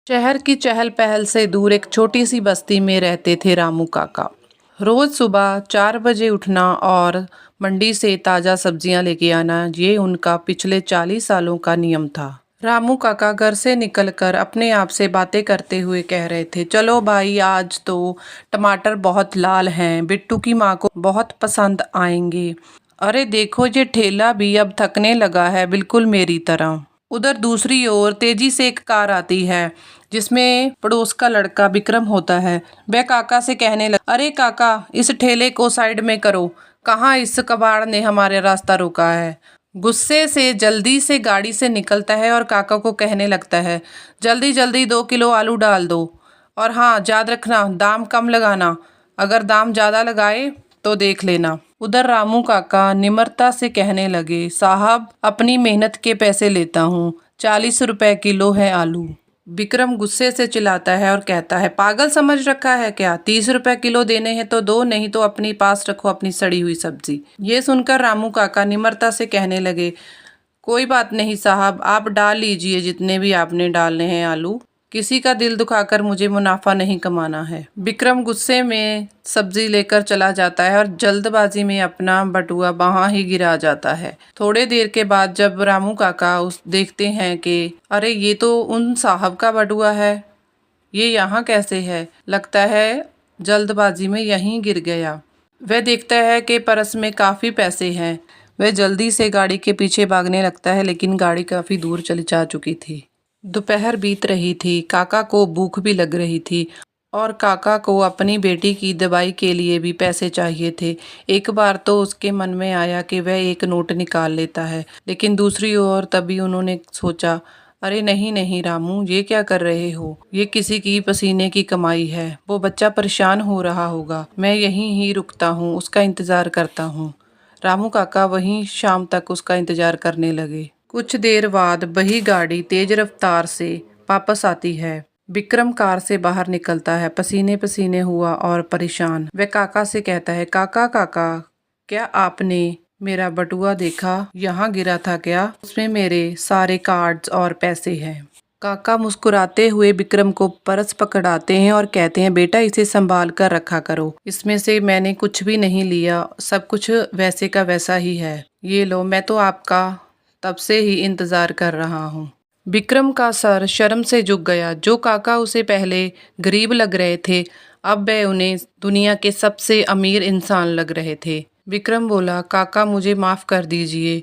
शहर की चहल पहल से दूर एक छोटी सी बस्ती में रहते थे रामू काका। रोज सुबह 4 बजे उठना और मंडी से ताज़ा सब्जियां लेके आना, ये उनका पिछले 40 सालों का नियम था। रामू काका घर से निकलकर अपने आप से बातें करते हुए कह रहे थे, चलो भाई, आज तो टमाटर बहुत लाल हैं, बिट्टू की माँ को बहुत पसंद आएंगे। अरे देखो, ये ठेला भी अब थकने लगा है, बिल्कुल मेरी तरह। उधर दूसरी ओर तेजी से एक कार आती है जिसमें पड़ोस का लड़का विक्रम होता है। वह काका से कहने लगा, अरे काका, इस ठेले को साइड में करो, कहाँ इस कबाड़ ने हमारे रास्ता रोका है। गुस्से से जल्दी से गाड़ी से निकलता है और काका को कहने लगता है, जल्दी जल्दी 2 किलो आलू डाल दो, और हाँ, याद रखना दाम कम लगाना, अगर दाम ज़्यादा लगाए तो देख लेना। उधर रामू काका निम्रता से कहने लगे, साहब, अपनी मेहनत के पैसे लेता हूँ, 40 रुपए किलो है आलू। विक्रम गुस्से से चिल्लाता है और कहता है, पागल समझ रखा है क्या? 30 रुपए किलो देने हैं तो दो, नहीं तो अपनी पास रखो अपनी सड़ी हुई सब्जी। ये सुनकर रामू काका निम्रता से कहने लगे, कोई बात नहीं साहब, आप डाल लीजिए जितने भी आपने डालने हैं आलू, किसी का दिल दुखाकर मुझे मुनाफा नहीं कमाना है। विक्रम गुस्से में सब्जी लेकर चला जाता है और जल्दबाजी में अपना बटुआ वहां ही गिरा जाता है। थोड़े देर के बाद जब रामू काका उस देखते हैं कि अरे, ये तो उन साहब का बटुआ है, ये यहाँ कैसे है? लगता है जल्दबाजी में यहीं गिर गया। वह देखता है कि पर्स में काफ़ी पैसे हैं। वह जल्दी से गाड़ी के पीछे भागने लगता है, लेकिन गाड़ी काफ़ी दूर चली जा चुकी थी। दोपहर बीत रही थी, काका को भूख भी लग रही थी और काका को अपनी बेटी की दवाई के लिए भी पैसे चाहिए थे। एक बार तो उसके मन में आया कि वह एक नोट निकाल लेता है, लेकिन दूसरी ओर तभी उन्होंने सोचा, अरे नहीं नहीं रामू, ये क्या कर रहे हो? ये किसी की पसीने की कमाई है, वो बच्चा परेशान हो रहा होगा, मैं यहीं ही रुकता हूँ, उसका इंतज़ार करता हूँ। रामू काका वहीं शाम तक उसका इंतज़ार करने लगे। कुछ देर बाद वही गाड़ी तेज रफ्तार से वापस आती है। विक्रम कार से बाहर निकलता है, पसीने पसीने हुआ और परेशान। वह काका से कहता है, काका काका, क्या आपने मेरा बटुआ देखा? यहाँ गिरा था क्या? उसमें मेरे सारे कार्ड्स और पैसे हैं। काका मुस्कुराते हुए विक्रम को पर्स पकड़ाते हैं और कहते हैं, बेटा, इसे संभाल कर रखा करो, इसमें से मैंने कुछ भी नहीं लिया, सब कुछ वैसे का वैसा ही है। ये लो, मैं तो आपका तब से ही इंतजार कर रहा हूँ। विक्रम का सर शर्म से झुक गया। जो काका उसे पहले गरीब लग रहे थे, अब वह उन्हें दुनिया के सबसे अमीर इंसान लग रहे थे। विक्रम बोला, काका, मुझे माफ़ कर दीजिए,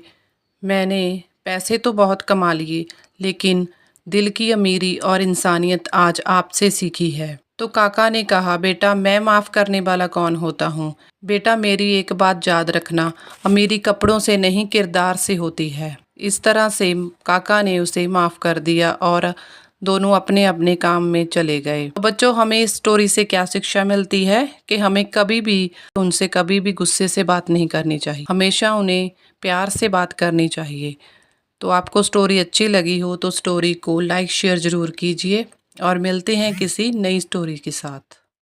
मैंने पैसे तो बहुत कमा लिए, लेकिन दिल की अमीरी और इंसानियत आज आपसे सीखी है। तो काका ने कहा, बेटा, मैं माफ़ करने वाला कौन होता हूँ? बेटा, मेरी एक बात याद रखना, अमीरी कपड़ों से नहीं, किरदार से होती है। इस तरह से काका ने उसे माफ़ कर दिया और दोनों अपने अपने काम में चले गए। तो बच्चों, हमें इस स्टोरी से क्या शिक्षा मिलती है कि हमें कभी भी उनसे कभी भी गुस्से से बात नहीं करनी चाहिए, हमेशा उन्हें प्यार से बात करनी चाहिए। तो आपको स्टोरी अच्छी लगी हो तो स्टोरी को लाइक शेयर ज़रूर कीजिए और मिलते हैं किसी नई स्टोरी के साथ।